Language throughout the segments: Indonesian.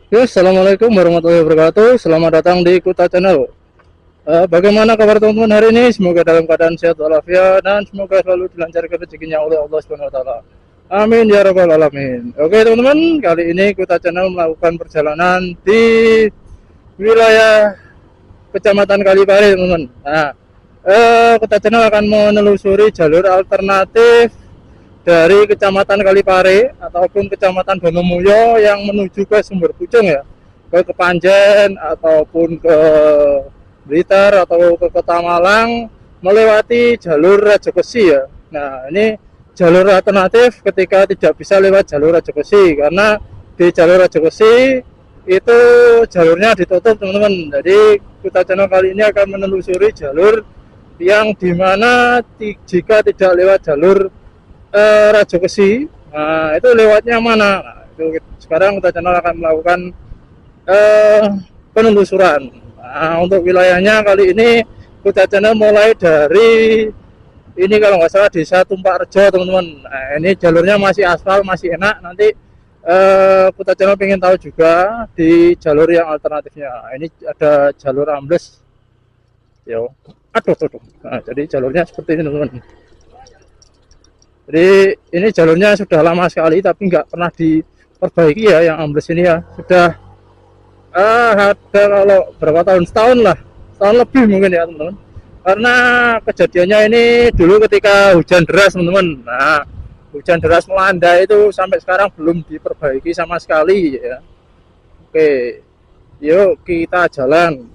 Ya, assalamualaikum warahmatullahi wabarakatuh. Selamat datang di Kuta Channel. Bagaimana kabar teman-teman hari ini? Semoga dalam keadaan sehat walafiat dan semoga selalu dilancarkan rezekinya oleh Allah Subhanahu Wa Taala. Amin ya rabbal alamin. Oke teman-teman, kali ini Kuta Channel melakukan perjalanan di wilayah Kecamatan Kalipare, teman-teman. Nah, Kuta Channel akan menelusuri jalur alternatif dari Kecamatan Kalipare ataupun Kecamatan Donomulyo yang menuju ke Sumber Pucung ya, ke Kepanjen ataupun ke Blitar atau ke Kota Malang melewati jalur Rajokesi ya. Nah, ini jalur alternatif ketika tidak bisa lewat jalur Rajokesi karena di jalur Rajokesi itu jalurnya ditutup, teman-teman. Jadi Kuta Channel kali ini akan menelusuri jalur yang dimana jika tidak lewat jalur Rajokesi, nah itu lewatnya mana? Nah, itu sekarang Kuta Channel akan melakukan penelusuran. Nah, untuk wilayahnya kali ini Kuta Channel mulai dari ini kalau nggak salah Desa Tumpak Rejo, teman-teman. Nah, ini jalurnya masih aspal, masih enak. Nanti Kuta Channel pengen tahu juga di jalur yang alternatifnya. Nah, ini ada jalur ambles, yo. Aduh, aduh. Nah, jadi jalurnya seperti ini, teman-teman. Jadi ini jalurnya sudah lama sekali tapi nggak pernah diperbaiki ya, yang ambles ini ya. Sudah ada kalau berapa tahun, setahun lah, setahun lebih mungkin ya teman-teman. Karena kejadiannya ini dulu ketika hujan deras, teman-teman. Nah, hujan deras melanda itu sampai sekarang belum diperbaiki sama sekali ya. Oke, yuk kita jalan.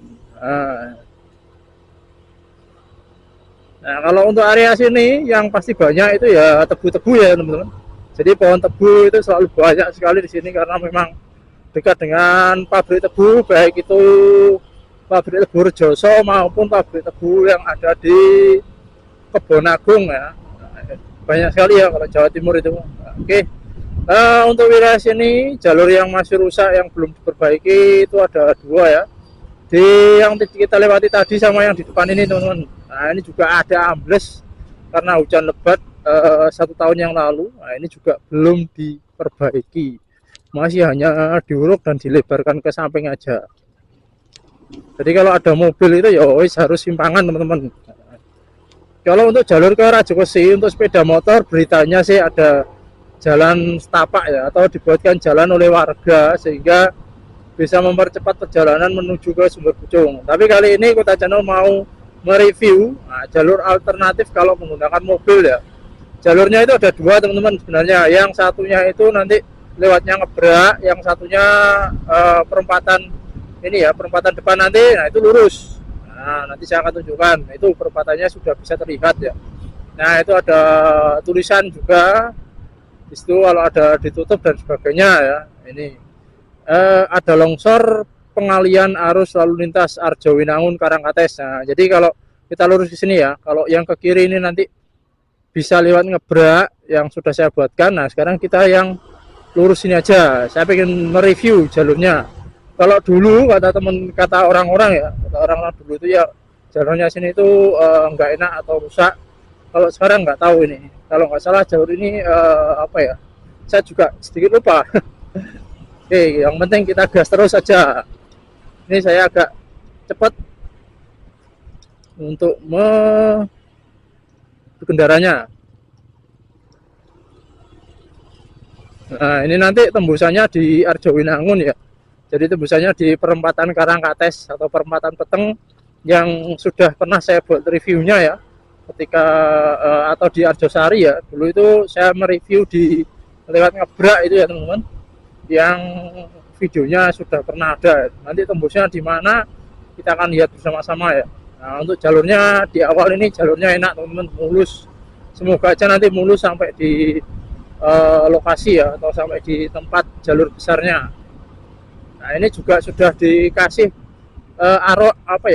Nah, kalau untuk area sini yang pasti banyak itu ya tebu-tebu ya teman-teman. Jadi pohon tebu itu selalu banyak sekali di sini karena memang dekat dengan pabrik tebu, baik itu pabrik tebu Rejoso maupun pabrik tebu yang ada di Kebon Agung ya. Banyak sekali ya kalau Jawa Timur itu. Oke. Nah, untuk wilayah sini jalur yang masih rusak yang belum diperbaiki itu ada dua ya. Di yang kita lewati tadi sama yang di depan ini, teman-teman. Nah, ini juga ada ambles karena hujan lebat 1 tahun yang lalu. Nah, ini juga belum diperbaiki, masih hanya diuruk dan dilebarkan ke samping aja. Jadi kalau ada mobil itu ya harus simpangan, teman-teman. Kalau untuk jalur ke Rajokesi untuk sepeda motor beritanya sih ada jalan setapak ya, atau dibuatkan jalan oleh warga sehingga bisa mempercepat perjalanan menuju ke Sumber Pucung. Tapi kali ini Kuta Channel mau mereview jalur alternatif kalau menggunakan mobil ya. Jalurnya itu ada dua, teman-teman, sebenarnya. Yang satunya itu nanti lewatnya Ngebrak, yang satunya perempatan ini ya, perempatan depan nanti, nah itu lurus. Nah, nanti saya akan tunjukkan. Itu perempatannya sudah bisa terlihat ya. Nah, itu ada tulisan juga di situ kalau ada ditutup dan sebagainya ya. Ini ada longsor pengalian arus lalu lintas Arjowinangun Karangkates. Nah, jadi kalau kita lurus di sini ya, kalau yang ke kiri ini nanti bisa lewat Ngebrak yang sudah saya buatkan. Nah, sekarang kita yang lurus ini aja. Saya pengen mereview jalurnya. Kalau dulu kata orang-orang ya, kata orang-orang dulu itu ya jalurnya sini itu nggak enak atau rusak. Kalau sekarang nggak tahu ini. Kalau nggak salah jalur ini apa ya? Saya juga sedikit lupa. Oke, yang penting kita gas terus saja. Ini saya agak cepat untuk berkendaranya. Nah, ini nanti tembusannya di Arjowinangun ya. Jadi tembusannya di perempatan Karangkates atau perempatan Peteng yang sudah pernah saya buat reviewnya ya. Ketika atau di Arjosari ya. Dulu itu saya mereview di lewat Ngebrak itu ya, teman-teman. Yang videonya sudah pernah ada. Nanti tembusnya di mana kita akan lihat bersama-sama ya. Nah, untuk jalurnya di awal ini jalurnya enak, teman-teman, mulus. Semoga aja nanti mulus sampai di lokasi ya, atau sampai di tempat jalur besarnya. Nah, ini juga sudah dikasih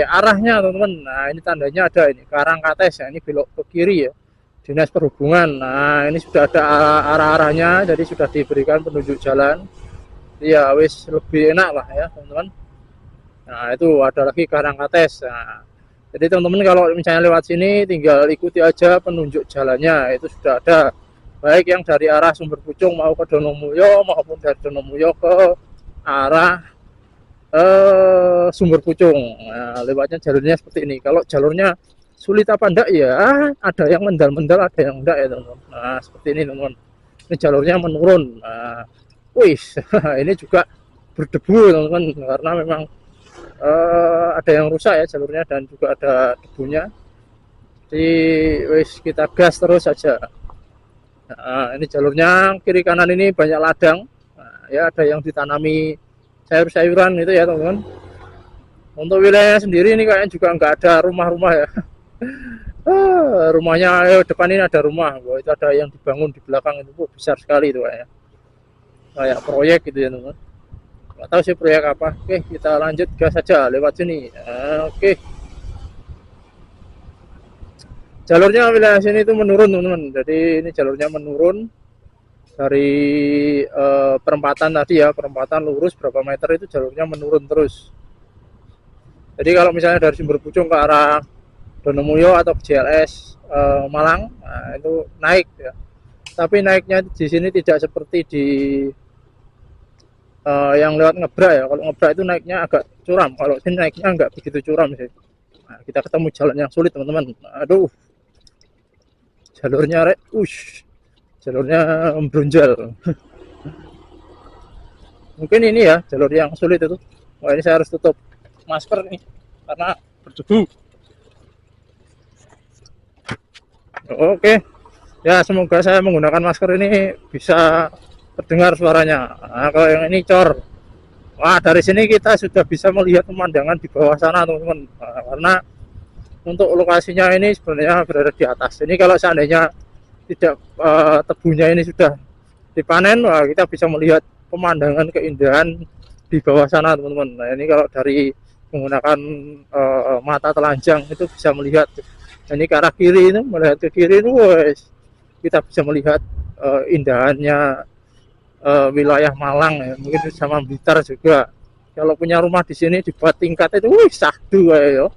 arahnya, teman-teman. Nah, ini tandanya ada ini Karangkates ya, ini belok ke kiri ya, Dinas Perhubungan. Nah, ini sudah ada arah-arahnya, jadi sudah diberikan penunjuk jalan. Ya wis lebih enak lah ya, teman-teman. Nah, itu ada lagi Karangkates. Nah, jadi teman-teman kalau misalnya lewat sini tinggal ikuti aja penunjuk jalannya, itu sudah ada. Baik yang dari arah Sumber Pucung mau ke Donomulyo maupun dari Donomulyo ke arah Sumber Pucung. Nah, lewatnya jalurnya seperti ini. Kalau jalurnya sulit apa enggak ya, ada yang mendal-mendal, ada yang enggak ya teman-teman. Nah seperti ini teman-teman, ini jalurnya menurun. Nah, wih ini juga berdebu teman-teman, karena memang ada yang rusak ya jalurnya, dan juga ada debunya. Jadi wis kita gas terus saja. Nah, ini jalurnya kiri kanan ini banyak ladang. Nah, ya ada yang ditanami sayur-sayuran itu ya teman-teman. Untuk wilayahnya sendiri ini kayaknya juga nggak ada rumah-rumah ya. Rumahnya depan ini ada rumah. Wah, itu ada yang dibangun di belakang itu besar sekali itu kayaknya. Kayak proyek gitu ya teman-teman. Nggak tahu sih proyek apa. Oke, kita lanjut gas saja lewat sini. Oke. Jalurnya wilayah sini itu menurun teman-teman. Jadi ini jalurnya menurun dari perempatan tadi ya, perempatan lurus berapa meter itu jalurnya menurun terus. Jadi kalau misalnya dari Sumber Pucung ke arah Donomulyo atau JLS Malang, nah itu naik ya. Tapi naiknya di sini tidak seperti di yang lewat Ngebrak ya. Kalau Ngebrak itu naiknya agak curam, kalau ini naiknya nggak begitu curam sih. Nah, kita ketemu jalan yang sulit teman-teman. Aduh, jalurnya jalurnya brunjal. Mungkin ini ya jalur yang sulit itu. Wah, ini saya harus tutup masker nih karena berdebu. Oke, ya semoga saya menggunakan masker ini bisa terdengar suaranya. Nah, kalau yang ini cor, wah dari sini kita sudah bisa melihat pemandangan di bawah sana teman-teman. Nah, karena untuk lokasinya ini sebenarnya berada di atas. Ini kalau seandainya tidak tebunya ini sudah dipanen, wah kita bisa melihat pemandangan keindahan di bawah sana teman-teman. Nah ini kalau dari menggunakan mata telanjang itu bisa melihat. Nah, ini ke arah kiri ini, melihat ke kiri ini, wes kita bisa melihat indahannya wilayah Malang ya, mungkin sama Blitar juga. Kalau punya rumah di sini dibuat tingkat itu, wih sahdu ya.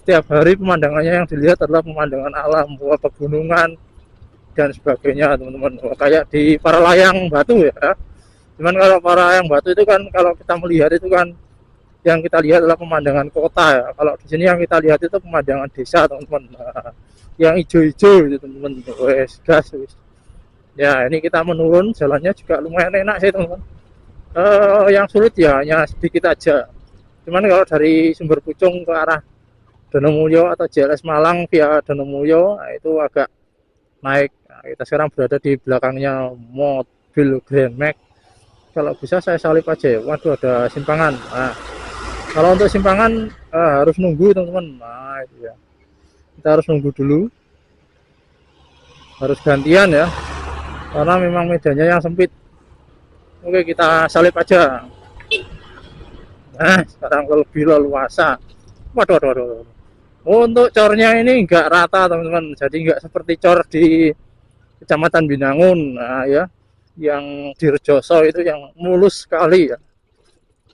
Setiap hari pemandangannya yang dilihat adalah pemandangan alam, pegunungan dan sebagainya teman-teman. Kayak di Paralayang Batu ya. Cuman kalau Paralayang Batu itu kan kalau kita melihat itu kan yang kita lihat adalah pemandangan kota ya. Kalau di sini yang kita lihat itu pemandangan desa teman-teman. Nah, yang hijau-hijau itu teman-teman. Wes gas wes. Ya ini kita menurun, jalannya juga lumayan enak sih teman-teman. Yang sulit ya hanya sedikit aja. Cuman kalau dari Sumber Pucung ke arah Donomulyo atau JLS Malang via Donomulyo, nah itu agak naik. Nah, kita sekarang berada di belakangnya mobil Grand Max. Kalau bisa saya salip aja ya. Waduh ada simpangan. Nah, kalau untuk simpangan harus nunggu teman-teman. Nah itu ya. Kita harus nunggu dulu. Harus gantian ya. Karena memang medannya yang sempit. Oke kita salip aja. Nah sekarang lebih leluasa. Waduh, waduh, waduh. Untuk cornya ini enggak rata teman-teman. Jadi enggak seperti cor di Kecamatan Binangun. Nah ya. Yang di Rejoso itu yang mulus sekali ya.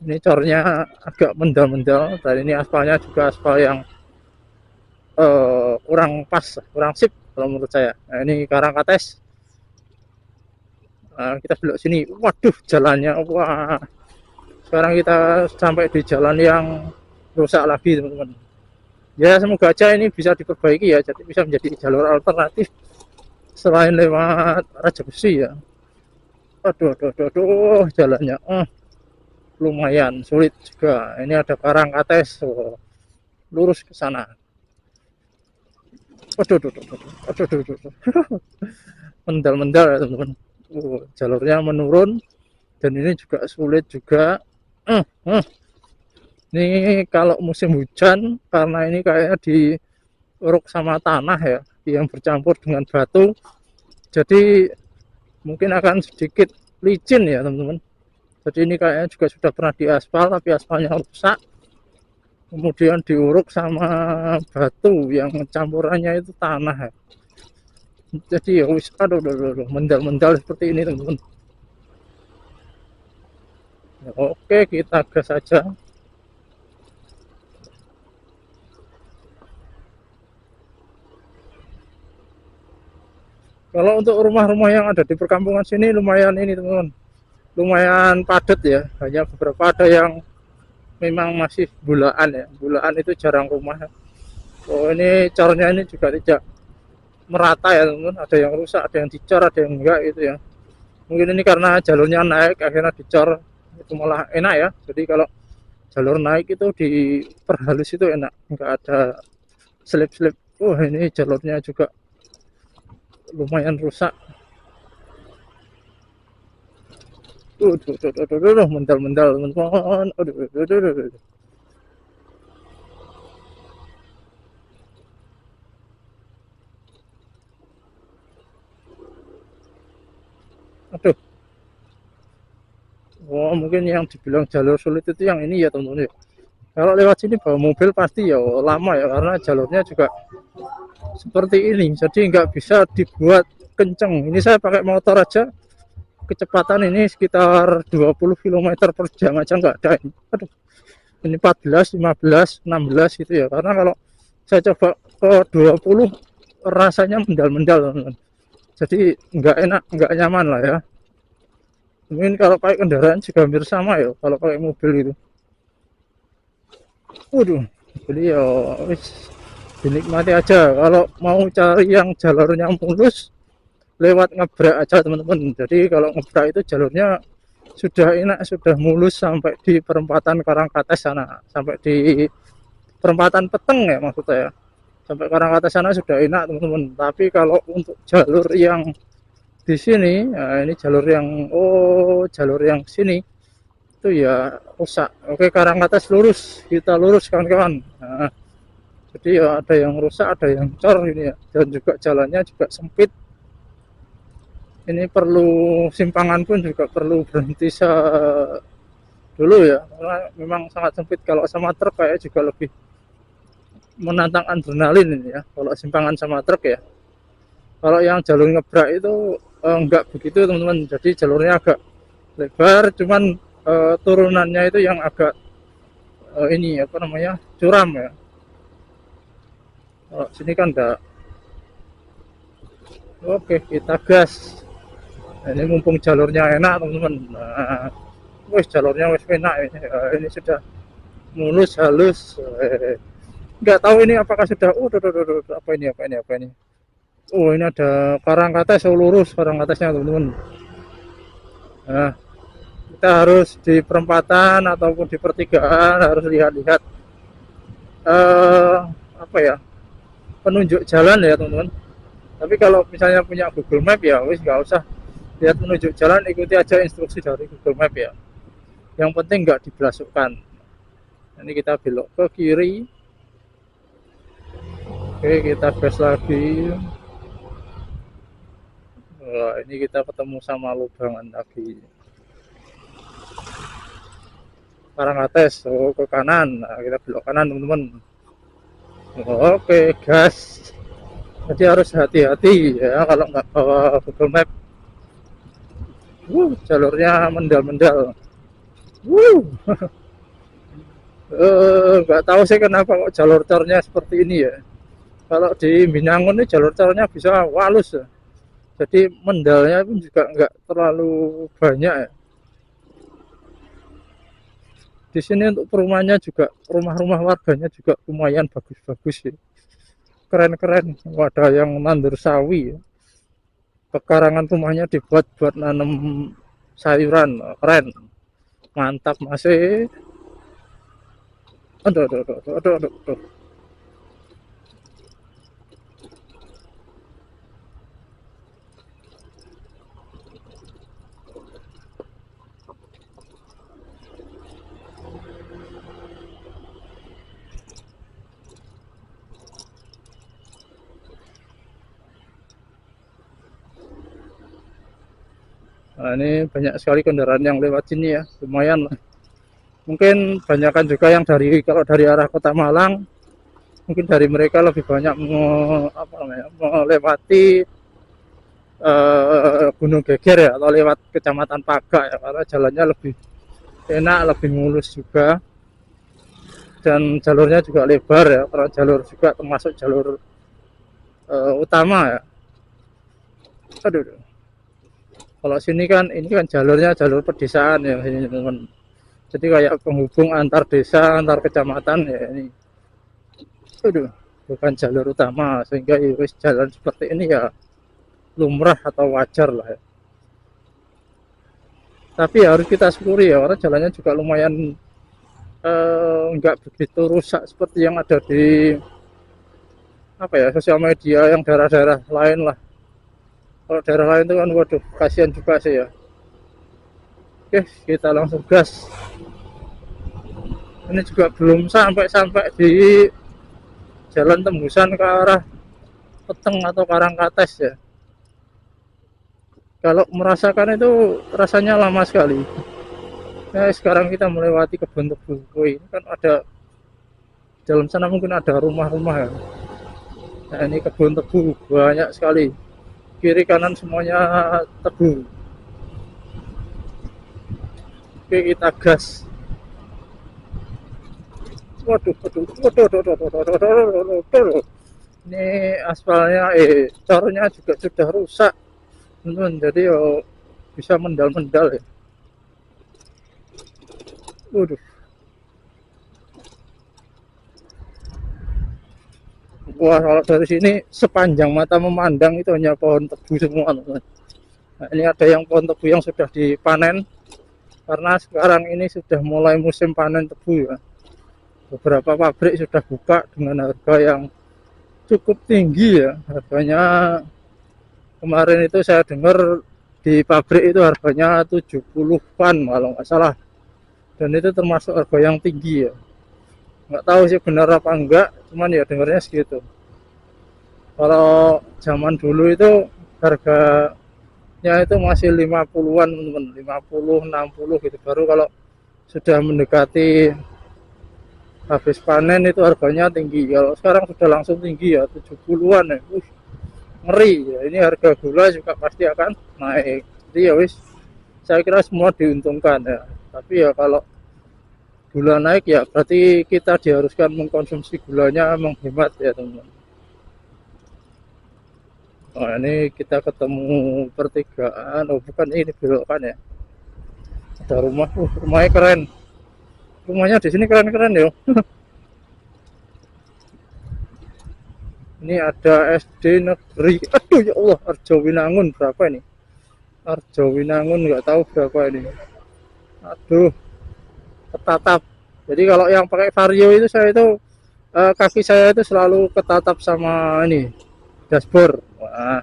Ini cornya agak mendal-mendal. Dan ini aspalnya juga aspal yang kurang pas, kurang sip kalau menurut saya. Nah ini Karangkates. Nah, kita belok sini. Waduh jalannya, wah. Sekarang kita sampai di jalan yang rusak lagi teman-teman. Ya semoga aja ini bisa diperbaiki ya, jadi bisa menjadi jalur alternatif selain lewat Raja Besi ya. Aduh, aduh, aduh, aduh jalannya lumayan sulit juga. Ini ada Karangkates, lurus ke sana. Aduh, aduh, aduh, aduh, aduh, aduh, aduh. Mendal-mendal ya teman-teman. Jalurnya menurun dan ini juga sulit juga. Ini kalau musim hujan karena ini kayaknya diuruk sama tanah ya, yang bercampur dengan batu, jadi mungkin akan sedikit licin ya teman-teman. Jadi ini kayaknya juga sudah pernah diaspal tapi aspalnya rusak, kemudian diuruk sama batu yang campurannya itu tanah ya. Jadi ya wis aduh mendal-mendal seperti ini teman-teman. Oke kita gas saja. Kalau untuk rumah-rumah yang ada di perkampungan sini lumayan ini teman-teman, lumayan padat ya, hanya beberapa ada yang memang masih bulaan ya, bulaan itu jarang rumah. Oh ini cornya ini juga tidak merata ya teman-teman, ada yang rusak, ada yang dicor, ada yang enggak gitu ya. Mungkin ini karena jalurnya naik akhirnya dicor, itu malah enak ya. Jadi kalau jalur naik itu diperhalus itu enak, enggak ada slip-slip. Oh ini jalurnya juga lumayan rusak. Mental-mental teman-teman. Aduh. Aduh. Oh, mungkin yang dibilang jalur sulit itu yang ini ya teman-teman ya. Kalau lewat sini bawa mobil pasti ya lama ya karena jalurnya juga seperti ini. Jadi nggak bisa dibuat kenceng. Ini saya pakai motor aja kecepatan ini sekitar 20 km per jam aja nggak ada ini. Aduh, ini 14, 15, 16 gitu ya. Karena kalau saya coba ke 20 rasanya mendal-mendal teman-teman. Jadi nggak enak, nggak nyaman lah ya. Mungkin kalau pakai kendaraan juga hampir sama ya kalau pakai mobil itu. Waduh, jadi ya wis dinikmati aja. Kalau mau cari yang jalurnya mulus lewat ngebrak aja teman-teman. Jadi kalau ngebrak itu jalurnya sudah enak, sudah mulus sampai di perempatan Karangkates sana, sampai di perempatan Peteng ya maksud saya. Sampai Karangkates sana sudah enak teman-teman. Tapi kalau untuk jalur yang di sini, nah ini jalur yang jalur yang sini itu ya rusak. Oke, Karangkates lurus, kita lurus kawan-kawan. Nah, jadi ya ada yang rusak, ada yang cor ini ya, dan juga jalannya juga sempit. Ini perlu simpangan pun juga perlu berhenti dulu ya, karena memang sangat sempit. Kalau sama truk kayak juga lebih menantang adrenalin ini ya, kalau simpangan sama truk ya. Kalau yang jalur ngebrak itu enggak begitu teman-teman, jadi jalurnya agak lebar, cuman turunannya itu yang agak ini apa namanya curam ya. Kalau sini kan enggak. Oke, kita gas. Nah, ini mumpung jalurnya enak teman-teman. Nah, wes jalurnya wes enak ini. Ini sudah mulus halus. Nggak tahu ini apakah sudah. Apa ini apa ini apa ini. Oh ini ada Karangkates lurus Karangkatesnya teman-teman. Nah kita harus di perempatan ataupun di pertigaan harus lihat-lihat apa ya penunjuk jalan ya teman-teman. Tapi kalau misalnya punya Google Map ya wis nggak usah lihat penunjuk jalan, ikuti aja instruksi dari Google Map ya. Yang penting nggak dibelasukkan. Ini kita belok ke kiri. Oke kita gas lagi. Wah, ini kita ketemu sama lubangan lagi. Karangkates, ke kanan. Nah, kita belok kanan teman-teman. Oke gas. Jadi harus hati-hati ya kalau nggak bawa Google Map. Jalurnya mendal-mendal. Nggak tahu sih kenapa kok jalur cornya seperti ini ya. Kalau di Binangun ini jalur cornya bisa walus ya. Jadi mendalnya pun juga nggak terlalu banyak ya. Di sini untuk perumahannya juga, rumah-rumah warganya juga lumayan bagus-bagus ya. Keren-keren. Ada yang nandur sawi ya. Pekarangan rumahnya dibuat buat nanam sayuran, keren. Mantap masih. Aduh. Nah, ini banyak sekali kendaraan yang lewat sini ya, lumayan lah. Mungkin banyakkan juga yang kalau dari arah Kota Malang, mungkin dari mereka lebih banyak melewati Gunung Geger ya, atau lewat Kecamatan Pagak ya, karena jalannya lebih enak, lebih mulus juga, dan jalurnya juga lebar ya, karena jalur juga termasuk jalur utama ya. Aduh. Kalau sini kan ini kan jalurnya jalur pedesaan ya ini teman. Jadi kayak penghubung antar desa, antar kecamatan ya ini. Aduh, bukan jalur utama sehingga ya wis jalan seperti ini ya lumrah atau wajar lah ya. Tapi harus kita syukuri ya karena jalannya juga lumayan nggak begitu rusak seperti yang ada di apa ya sosial media yang daerah-daerah lain lah. Kalau daerah lain itu kan waduh kasihan juga sih ya. Oke, kita langsung gas. Ini juga belum sampai di jalan tembusan ke arah Peteng atau Karangkates ya. Kalau merasakan itu rasanya lama sekali. Nah, sekarang kita melewati kebun tebu. Ini kan ada dalam sana mungkin ada rumah-rumah ya. Nah, ini kebun tebu banyak sekali. Kiri kanan semuanya tebu. Oke, kita gas. Waduh. Ini aspalnya, cornya juga sudah rusak, teman-teman. Jadi yo bisa mendal-mendal ya. Waduh. Wah, kalau dari sini sepanjang mata memandang itu hanya pohon tebu semua, teman-teman. Nah, ini ada yang pohon tebu yang sudah dipanen karena sekarang ini sudah mulai musim panen tebu ya. Beberapa pabrik sudah buka dengan harga yang cukup tinggi ya. Harganya kemarin itu saya dengar di pabrik itu harganya 70-an kalau nggak salah. Dan itu termasuk harga yang tinggi ya. Nggak tahu sih benar apa enggak, cuman ya dengarnya segitu. Kalau zaman dulu itu harganya itu masih 50-an teman-teman, 50, 60 gitu. Baru kalau sudah mendekati habis panen itu harganya tinggi. Kalau sekarang sudah langsung tinggi ya 70-an ya. Ngeri ya. Ini harga gula juga pasti akan naik. Jadi ya wis saya kira semua diuntungkan ya. Tapi ya kalau gula naik ya berarti kita diharuskan mengkonsumsi gulanya menghemat ya teman-teman. Nah, ini kita ketemu pertigaan. Oh bukan, ini belokan ya. Ada rumah. Rumahnya keren. Rumahnya di sini keren-keren ya. Ini ada SD negeri. Aduh ya Allah, Arjowinangun berapa ini? Arjowinangun nggak tahu berapa ini. Aduh, ketatap. Jadi kalau yang pakai vario itu saya itu kaki saya itu selalu ketatap sama ini dashboard. Wah.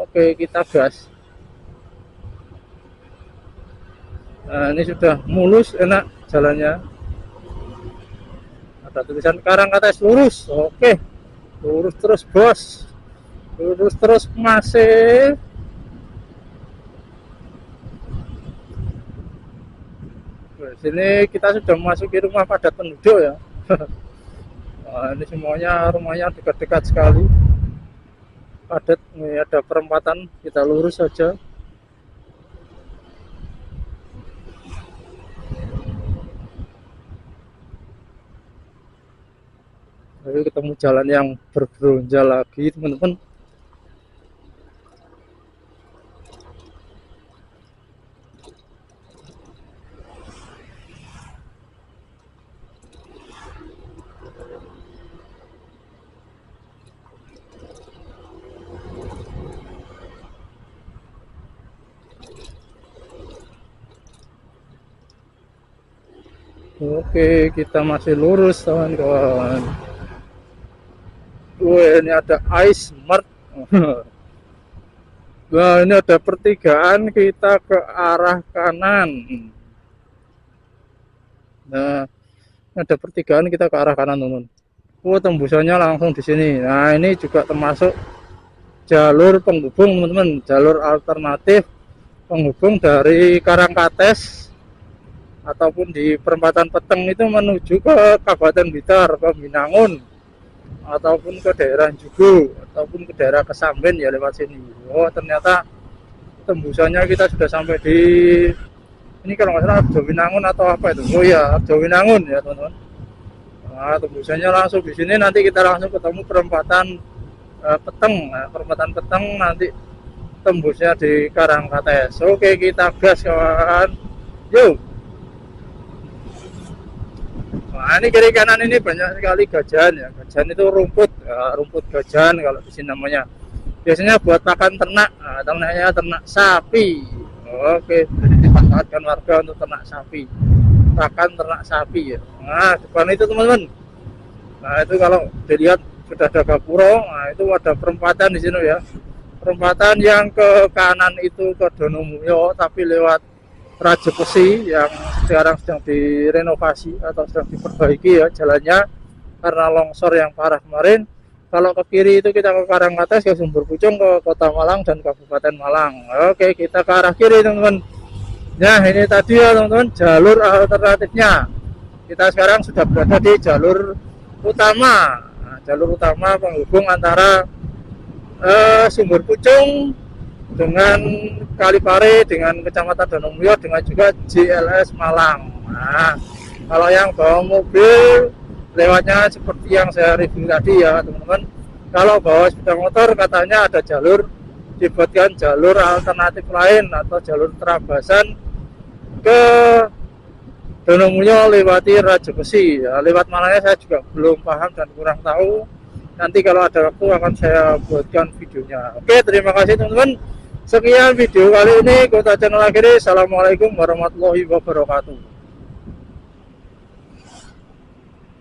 Oke, kita gas. Nah, ini sudah mulus, enak jalannya. Ada tulisan Karangkates lurus. Oke, lurus terus bos, lurus terus masih. Di sini kita sudah memasuki rumah padat penduduk ya. Nah, ini semuanya rumahnya dekat-dekat sekali, padat. Ini ada perempatan, kita lurus saja. Lalu ketemu jalan yang berbronjal lagi teman-teman. Oke, kita masih lurus kawan-kawan. Wah, ini ada Ice Mart. Nah, ini ada pertigaan, kita ke arah kanan. Nah, ada pertigaan, kita ke arah kanan, teman-teman. Oh, tembusannya langsung di sini. Nah, ini juga termasuk jalur penghubung, teman-teman. Jalur alternatif penghubung dari Karangkates ataupun di perempatan Peteng itu menuju ke Kabupaten Blitar, ke Binangun, ataupun ke daerah Jugo, ataupun ke daerah Kesamben ya lewat sini. Oh ternyata tembusannya kita sudah sampai di ini kalau nggak salah Arjowinangun atau apa itu. Oh ya Arjowinangun ya teman-teman. Nah, tembusannya langsung di sini, nanti kita langsung ketemu perempatan Peteng. Nah, perempatan Peteng nanti tembusnya di Karangkates. Oke, kita gas kawan. Yuk. Nah, ini kiri kanan ini banyak sekali gajan ya. Gajan itu rumput, ya, rumput gajan kalau di sini namanya. Biasanya buat pakan ternak. Nah, ternaknya ternak sapi. Oke, jadi dimanfaatkan warga untuk ternak sapi. Pakan ternak sapi ya. Nah, depan itu teman-teman. Nah, itu kalau dilihat sudah ada gapuro. Nah, itu ada perempatan di sini ya. Perempatan yang ke kanan itu ke Donomulyo, tapi lewat Raja Besi yang sekarang sedang direnovasi atau sedang diperbaiki ya jalannya karena longsor yang parah kemarin. Kalau ke kiri itu kita ke Karangkates, ke Sumber Pucung, ke Kota Malang dan Kabupaten Malang. Oke, kita ke arah kiri teman-teman. Nah, ini tadi ya teman-teman jalur alternatifnya. Kita sekarang sudah berada di jalur utama. Nah, jalur utama penghubung antara Sumber Pucung dengan Kalipare, dengan Kecamatan Donomulyo, dengan juga JLS Malang. Nah, kalau yang bawa mobil lewatnya seperti yang saya review tadi ya teman-teman. Kalau bawa sepeda motor katanya ada jalur, dibuatkan jalur alternatif lain atau jalur terabasan ke Donomulyo lewati Raja Besi ya. Lewat mananya saya juga belum paham dan kurang tahu. Nanti kalau ada waktu akan saya buatkan videonya. Oke, terima kasih teman-teman. Sekian video kali ini, Kota Channel akhiri. Assalamualaikum warahmatullahi wabarakatuh.